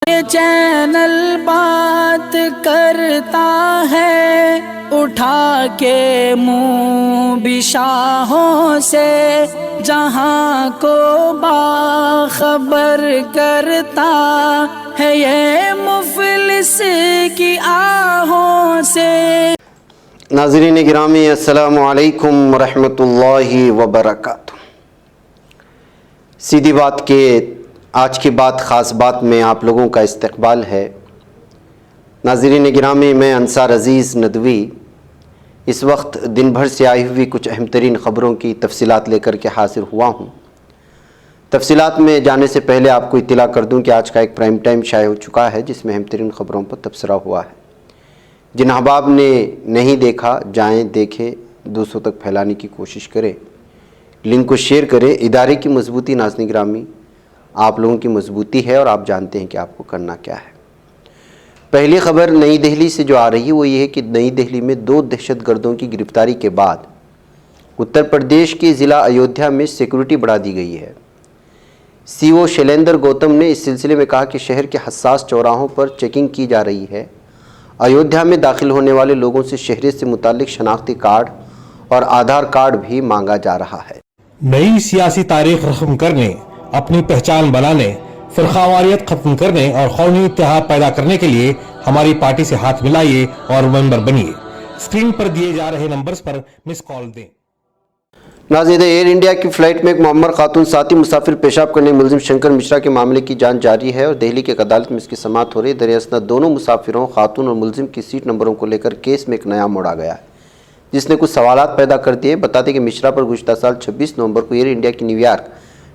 یہ چینل بات کرتا ہے اٹھا کے منہ بھی شاہوں سے، جہاں کو باخبر کرتا ہے یہ مفلس کی آہوں سے۔ ناظرین گرامی السلام علیکم ورحمۃ اللہ وبرکاتہ۔ سیدھی بات کے آج کی بات خاص بات میں آپ لوگوں کا استقبال ہے۔ ناظرین گرامی، میں انصار عزیز ندوی اس وقت دن بھر سے آئی ہوئی کچھ اہم ترین خبروں کی تفصیلات لے کر کے حاضر ہوا ہوں۔ تفصیلات میں جانے سے پہلے آپ کو اطلاع کر دوں کہ آج کا ایک پرائم ٹائم شائع ہو چکا ہے جس میں اہم ترین خبروں پر تبصرہ ہوا ہے۔ جن احباب نے نہیں دیکھا جائیں دیکھیں، دوسروں تک پھیلانے کی کوشش کریں، لنک کو شیئر کریں۔ ادارے کی مضبوطی ناظرین گرامی آپ لوگوں کی مضبوطی ہے اور آپ جانتے ہیں کہ آپ کو کرنا کیا ہے۔ پہلی خبر نئی دہلی سے جو آ رہی ہے وہ یہ ہے کہ نئی دہلی میں 2 دہشت گردوں کی گرفتاری کے بعد اتر پردیش کے ضلع ایودھیا میں سیکورٹی بڑھا دی گئی ہے۔ سی او شیلیندر گوتم نے اس سلسلے میں کہا کہ شہر کے حساس چوراہوں پر چیکنگ کی جا رہی ہے۔ ایودھیا میں داخل ہونے والے لوگوں سے شہریت سے متعلق شناختی کارڈ اور آدھار کارڈ بھی مانگا جا رہا ہے۔ نئی سیاسی تاریخ رقم کرنے، اپنی پہچان بنانے، فرقہ ختم کرنے اور قومی اتحاد پیدا کرنے کے لیے ہماری پارٹی سے ہاتھ ملائیے اور ممبر بنیے۔ اسکرین پر دیے جا رہے نمبرز پر مس کال دیں۔ ناظرین، ایئر انڈیا کی فلائٹ میں ایک معمر خاتون ساتھی مسافر پیشاب کرنے ملزم شنکر مشرا کے معاملے کی جانچ جاری ہے اور دہلی کی ایک عدالت میں اس کی سماعت ہو رہی ہے۔ دراصل دونوں مسافروں خاتون اور ملزم کی سیٹ نمبروں کو لے کر کیس میں ایک نیا موڑ آ گیا ہے جس نے کچھ سوالات پیدا کر دیے۔ بتاتے کہ مشرا پر گزشتہ سال 26 نومبر کو ایئر انڈیا کی نیویارک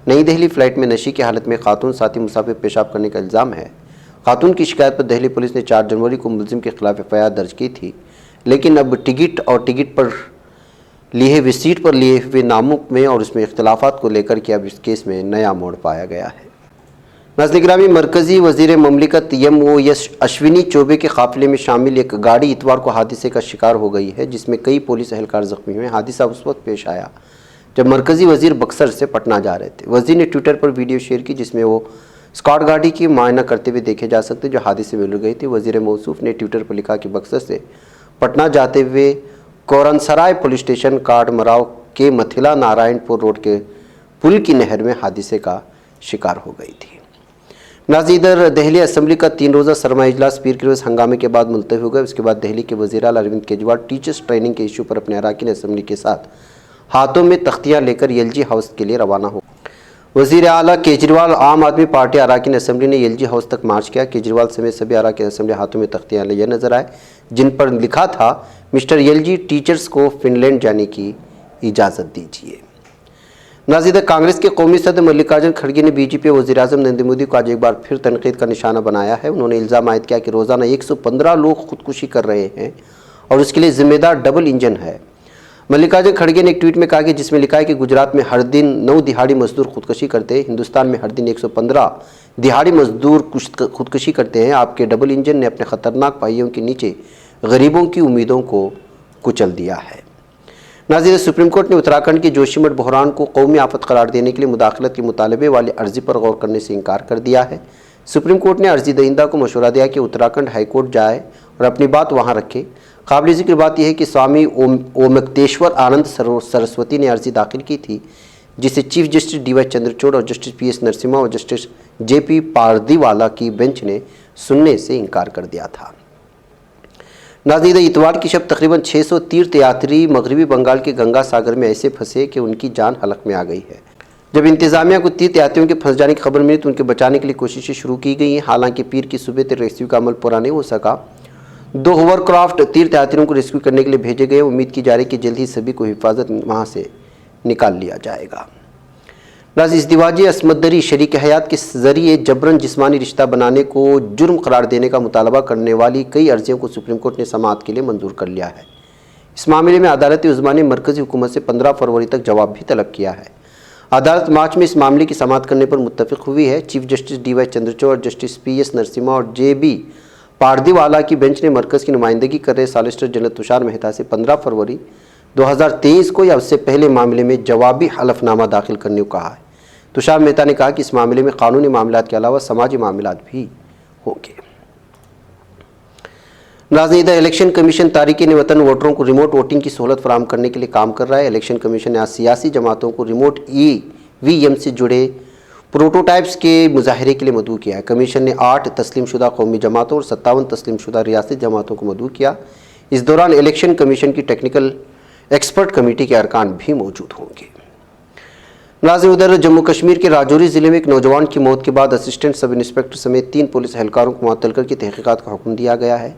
نئی دہلی فلائٹ میں نشے کی حالت میں خاتون ساتھی مسافر پیشاب کرنے کا الزام ہے۔ خاتون کی شکایت پر دہلی پولیس نے 4 جنوری کو ملزم کے خلاف FIR درج کی تھی، لیکن اب ٹکٹ اور ٹکٹ پر لیے ہوئے سیٹ پر لیے ہوئے ناموں میں اور اس میں اختلافات کو لے کر کے اب اس کیس میں نیا موڑ پایا گیا ہے۔ ناظرین گرامی، مرکزی وزیر مملکت MOS اشونی چوبے کے قافلے میں شامل ایک گاڑی اتوار کو حادثے کا شکار ہو گئی ہے جس میں کئی پولیس اہلکار زخمی ہوئے۔ حادثہ اس وقت پیش آیا جب مرکزی وزیر بکسر سے پٹنہ جا رہے تھے۔ وزیر نے ٹویٹر پر ویڈیو شیئر کی جس میں وہ اسکاٹ گاڑی کی معائنہ کرتے ہوئے دیکھے جا سکتے جو حادثے میں الجھ گئی تھی۔ وزیر موصوف نے ٹویٹر پر لکھا کہ بکسر سے پٹنہ جاتے ہوئے کورنسرائے پولیس اسٹیشن کاٹ مراؤ کے متھلا نارائن پور روڈ کے پل کی نہر میں حادثے کا شکار ہو گئی تھی۔ ناظرین، ادھر دہلی اسمبلی کا 3 روزہ سرمائی اجلاس پیر کی روز ہنگامے کے بعد ملتوی ہو گیا۔ اس کے بعد دہلی کے وزیر اعلیٰ اروند کیجریوال ٹیچرز ٹریننگ کے ایشو پر اپنے اراکین اسمبلی کے ساتھ ہاتھوں میں تختیاں لے کر ایل جی ہاؤس کے لیے روانہ ہو۔ وزیر اعلیٰ کیجریوال عام آدمی پارٹی اراکین اسمبلی نے ایل جی ہاؤس تک مارچ کیا۔ کیجریوال سمیت سبھی اراکین اسمبلی ہاتھوں میں تختیاں لیے نظر آئے جن پر لکھا تھا مسٹر ایل جی ٹیچرز کو فن لینڈ جانے کی اجازت دیجیے۔ ناظرین، کانگریس کے قومی صدر ملکارجن کھڑگے نے بی جے پی وزیر اعظم نریندر مودی کو آج ایک بار پھر تنقید کا نشانہ بنایا ہے۔ انہوں نے الزام عائد کیا کہ روزانہ 115 لوگ خودکشی کر رہے ہیں اور اس کے لیے ذمہ دار ڈبل انجن ہے۔ ملکارجن کھڑگے نے ایک ٹویٹ میں کہا کہ جس میں لکھا ہے کہ گجرات میں ہر دن 9 دہاڑی مزدور خودکشی کرتے ہیں، ہندوستان میں ہر دن 115 دہاڑی مزدور خودکشی کرتے ہیں۔ آپ کے ڈبل انجن نے اپنے خطرناک پہیوں کے نیچے غریبوں کی امیدوں کو کچل دیا ہے۔ ناظرین، سپریم کورٹ نے اتراکھنڈ کے جوشی مٹھ بحران کو قومی آفت قرار دینے کے لیے مداخلت کے مطالبے والی عرضی پر غور کرنے سے انکار کر دیا ہے۔ سپریم کورٹ نے عرضی دہندہ کو مشورہ دیا کہ اتراکھنڈ ہائی کورٹ جائے اور اپنی بات وہاں رکھے۔ قابل ذکر بات یہ ہے کہ سوامی اومکتیشور آنند سرسوتی نے عرضی داخل کی تھی جسے چیف جسٹس DY چندرچوڑ اور جسٹس PS نرسمہا اور جسٹس JP پاردیوالا کی بینچ نے سننے سے انکار کر دیا تھا۔ ناظرین، اتوار کی شب تقریباً 600 تیرتھ یاتری مغربی بنگال کے گنگا ساگر میں ایسے پھنسے کہ ان کی جان حلق میں آ گئی ہے۔ جب انتظامیہ کو تیرتھ یاتریوں کے پھنس جانے کی خبر ملی تو ان کے بچانے کے لیے کوششیں شروع کی گئی ہیں، حالانکہ پیر کی صبح تک ریسکیو کا عمل پورا نہیں ہو سکا۔ 2 ہوور کرافٹ تیرتھ یاتریوں کو ریسکیو کرنے کے لیے بھیجے گئے۔ امید کی جا رہی ہے کہ جلد ہی سبھی کو حفاظت وہاں سے نکال لیا جائے گا۔ ناظرین، ازدواجی عصمت دری شریک حیات کے ذریعے جبراً جسمانی رشتہ بنانے کو جرم قرار دینے کا مطالبہ کرنے والی کئی عرضیوں کو سپریم کورٹ نے سماعت کے لیے منظور کر لیا ہے۔ اس معاملے میں عدالت عظمیٰ نے مرکزی حکومت سے 15 فروری تک جواب بھی طلب کیا ہے۔ عدالت مارچ میں اس معاملے کی سماعت کرنے پر متفق ہوئی ہے۔ چیف جسٹس DY چندرچوڑ اور جسٹس PS نرسمہا اور JB پاردیوالا کی بینچ نے مرکز کی نمائندگی کر رہے سالسٹر جنرل تشار مہتا سے 15 فروری 2023 کو یا اس سے پہلے معاملے میں جوابی حلف نامہ داخل کرنے کو کہا ہے۔ تشار مہتا نے کہا کہ اس معاملے میں قانونی معاملات کے علاوہ سماجی معاملات بھی ہوں گے۔ ناظرین، ادھر الیکشن کمیشن تارکین وطن ووٹروں کو ریموٹ ووٹنگ کی سہولت فراہم کرنے کے لیے کام کر رہا ہے۔ الیکشن کمیشن نے آج سیاسی جماعتوں کو ریموٹ EVM سے جڑے پروٹوٹائپس کے مظاہرے کے لیے مدعو کیا ہے۔ کمیشن نے 8 تسلیم شدہ قومی جماعتوں اور 57 تسلیم شدہ ریاستی جماعتوں کو مدعو کیا۔ اس دوران الیکشن کمیشن کی ٹیکنیکل ایکسپرٹ کمیٹی کے ارکان بھی موجود ہوں گے۔ ناظرین، ادھر جموں کشمیر کے راجوری ضلع میں ایک نوجوان کی موت کے بعد اسسٹنٹ سب انسپکٹر سمیت 3 پولیس اہلکاروں کو معطل کر کے تحقیقات کا حکم دیا گیا ہے۔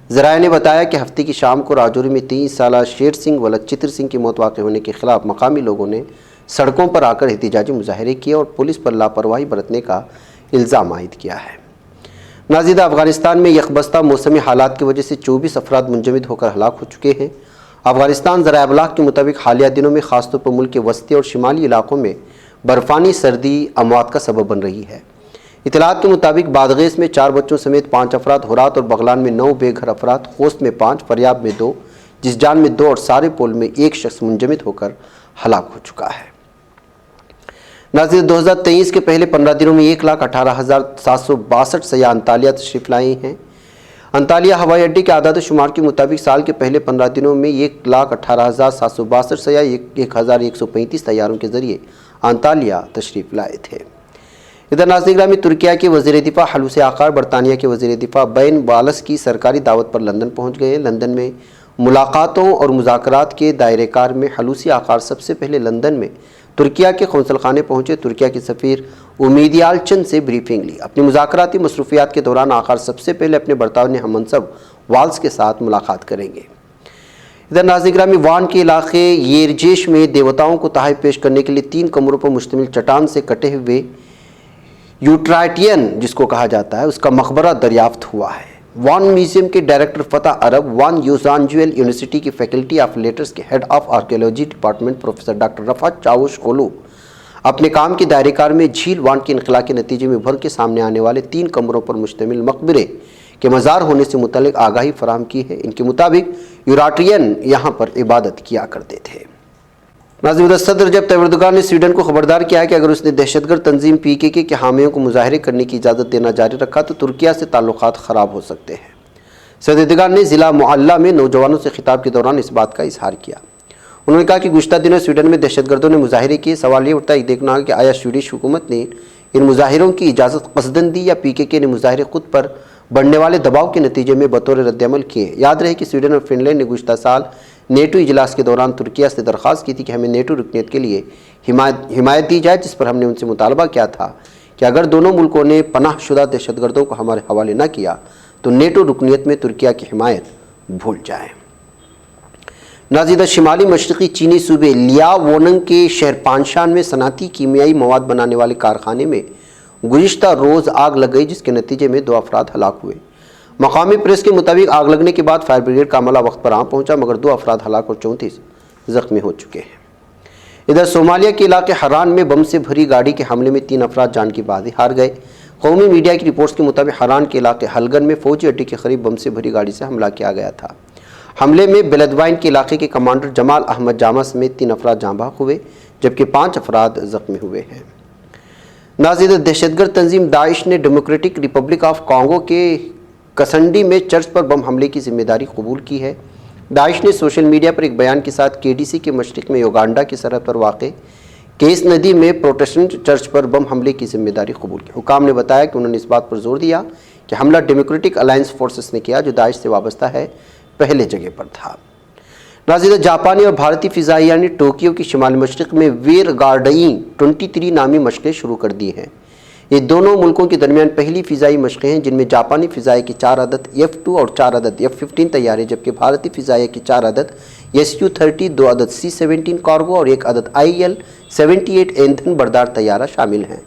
ذرائع نے بتایا کہ ہفتے کی شام کو راجوری میں 23 سالہ شیر سنگھ ولد چتر سنگھ کی موت واقع ہونے کے خلاف مقامی لوگوں نے سڑکوں پر آ کر احتجاجی مظاہرے کیے اور پولیس پر لاپرواہی برتنے کا الزام عائد کیا ہے۔ ناظرین، افغانستان میں یکبستہ موسمی حالات کی وجہ سے 24 افراد منجمد ہو کر ہلاک ہو چکے ہیں۔ افغانستان ذرائع ابلاغ کے مطابق حالیہ دنوں میں خاص طور پر ملک کے وسطی اور شمالی علاقوں میں برفانی سردی اموات کا سبب بن رہی ہے۔ اطلاعات کے مطابق بادغیس میں 4 بچوں سمیت 5 افراد، ہرات اور بغلان میں 9 بے گھر افراد، خوست میں 5، فریاب میں 2، جسجان میں 2 اور سارے پول میں 1 شخص منجمد ہو کر ہلاک ہو چکا ہے۔ ناظرین، 2023 کے پہلے 15 دنوں میں 1,18,762 سیاح انطالیہ تشریف لائے ہیں۔ انطالیہ ہوائی اڈے کے اعداد و شمار کے مطابق سال کے پہلے 15 دنوں میں 1,18,762 سیاح 1,135 طیاروں کے ذریعے انطالیہ تشریف لائے تھے۔ ادھر ناظرین گرامی، ترکیہ کے وزیر دفاع حلوسی آقار برطانیہ کے وزیر دفاع بین والس کی سرکاری دعوت پر لندن پہنچ گئے ہیں۔ لندن میں ملاقاتوں اور مذاکرات کے دائرہ کار میں حلوسی آقار سب سے پہلے لندن میں ترکیہ کے قونصل خانے پہنچے، ترکیہ کے سفیر امیدی یالچن سے بریفنگ لی۔ اپنی مذاکراتی مصروفیات کے دوران آقار سب سے پہلے اپنے برطانوی ہم منصب والس کے ساتھ ملاقات کریں گے۔ ادھر ناظرین گرامی، وان کے علاقے یرجیش میں دیوتاؤں کو تحائف پیش کرنے کے لیے 3 کمروں پر مشتمل چٹان سے کٹے ہوئے یوٹرائٹین جس کو کہا جاتا ہے اس کا مقبرہ دریافت ہوا ہے۔ وان میوزیم کے director Fatih Arap, Van Yuzuncu Yil university کی فیکلٹی آف لیٹرز کے head of archaeology department professor doctor Rifat Cavusoglu اپنے کام کے دائرہ کار میں جھیل وان کے انخلا کے نتیجے میں ابھر کے سامنے آنے والے 3 کمروں پر مشتمل مقبرے کے مزار ہونے سے متعلق آگاہی فراہم کی ہے۔ ان کے مطابق یوراٹرین یہاں پر عبادت کیا کرتے تھے۔ ناظرین، صدر رجب طیب اردوغان نے سویڈن کو خبردار کیا ہے کہ اگر اس نے دہشت گرد تنظیم PKK کے حامیوں کو مظاہرے کرنے کی اجازت دینا جاری رکھا تو ترکیہ سے تعلقات خراب ہو سکتے ہیں۔ صدر اردوغان نے ضلع معلہ میں نوجوانوں سے خطاب کے دوران اس بات کا اظہار کیا۔ انہوں نے کہا کہ گزشتہ دنوں سویڈن میں دہشت گردوں نے مظاہرے کیے۔ سوال یہ اٹھتا ہے دیکھنا کہ آیا سویڈش حکومت نے ان مظاہروں کی اجازت قصدن دی یا PKK نے مظاہرے خود پر بڑھنے والے دباؤ کے نتیجے میں بطور رد عمل کیے۔ یاد رہے کہ سویڈن اور فن لینڈ نے گزشتہ سال نیٹو اجلاس کے دوران ترکیہ سے درخواست کی تھی کہ ہمیں نیٹو رکنیت کے لیے حمایت دی جائے، جس پر ہم نے ان سے مطالبہ کیا تھا کہ اگر دونوں ملکوں نے پناہ شدہ دہشت گردوں کو ہمارے حوالے نہ کیا تو نیٹو رکنیت میں ترکیہ کی حمایت بھول جائیں۔ ناظرین، شمالی مشرقی چینی صوبے لیا ووننگ کے شہر پانشان میں صنعتی کیمیائی مواد بنانے والے کارخانے میں گزشتہ روز آگ لگ گئی، جس کے نتیجے میں 2 افراد ہلاک ہوئے۔ مقامی پریس کے مطابق آگ لگنے کے بعد فائر بریگیڈ کا عملہ وقت پر پہنچا، مگر 2 افراد ہلاک اور 34 زخمی ہو چکے ہیں۔ ادھر صومالیہ کے علاقے حران میں بم سے بھری گاڑی کے حملے میں 3 افراد جان کی بازی ہار گئے۔ قومی میڈیا کی رپورٹس کے مطابق حران کے علاقے ہلگن میں فوجی اڈے کے قریب بم سے بھری گاڑی سے حملہ کیا گیا تھا۔ حملے میں بلدوائن کے علاقے کے کمانڈر جمال احمد جامع سمیت 3 افراد جاں بحق ہوئے، جبکہ 5 افراد زخمی ہوئے ہیں۔ ناظرین، دہشت گرد تنظیم داعش نے ڈیموکریٹک ریپبلک آف کانگو کے کسنڈی میں چرچ پر بم حملے کی ذمہ داری قبول کی ہے۔ داعش نے سوشل میڈیا پر ایک بیان کے ساتھ KDC کے مشرق میں یوگانڈا کی سرحد پر واقع کیس ندی میں پروٹسٹنٹ چرچ پر بم حملے کی ذمہ داری قبول کی۔ حکام نے بتایا کہ انہوں نے اس بات پر زور دیا کہ حملہ ڈیموکریٹک الائنس فورسز نے کیا، جو داعش سے وابستہ ہے، پہلے جگہ پر تھا۔ ناظرین، جاپانی اور بھارتی فضائیہ نے ٹوکیو کی شمال مشرق میں ویر گارڈئن 23 نامی مشقیں شروع کر دی ہیں۔ یہ دونوں ملکوں کے درمیان پہلی فضائی مشقیں ہیں، جن میں جاپانی فضائیہ کے 4 عدد F-2 اور 4 عدد F-15 طیارے، جبکہ بھارتی فضائیہ کے 4 عدد Su-30، 2 عدد C-17 کارگو اور 1 عدد IL-78 ایندھن بردار طیارہ شامل ہیں۔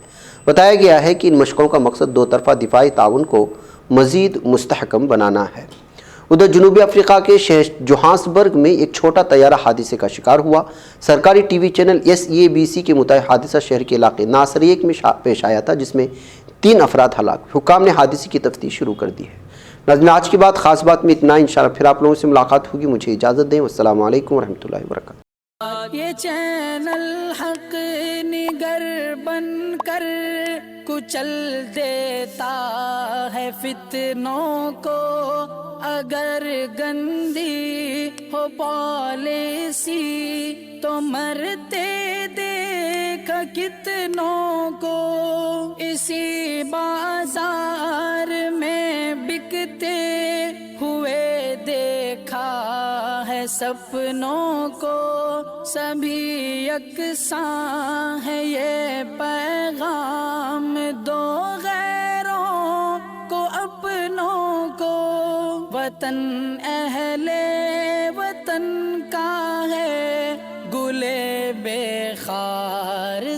بتایا گیا ہے کہ ان مشقوں کا مقصد 2 طرفہ دفاعی تعاون کو مزید مستحکم بنانا ہے۔ ادھر جنوبی افریقہ کے شہر جوہانسبرگ میں ایک چھوٹا طیارہ حادثے کا شکار ہوا۔ سرکاری ٹی وی چینل SABC کے مطابق حادثہ شہر کے علاقے ناصریک میں پیش آیا تھا، جس میں 3 افراد ہلاک ہوئے۔ حکام نے حادثے کی تفتیش شروع کر دی ہے۔ ناظرین، آج کی بات خاص بات میں اتنا، انشاءاللہ پھر آپ لوگوں سے ملاقات ہوگی۔ مجھے اجازت دیں، والسلام علیکم ورحمۃ اللہ وبرکاتہ۔ یہ چینل حق نگر بن کر کچل دیتا ہے فتنوں کو اگر گندی ہو پالیسی تو مرتے دیکھا کتنوں کو اسی بازار میں بکتے ہوئے دیکھا ہے سپنوں کو سبھی یکساں ہے یہ پیغام دو غیروں کو اپنوں کو وطن اہل وطن کا ہے گلے بے خار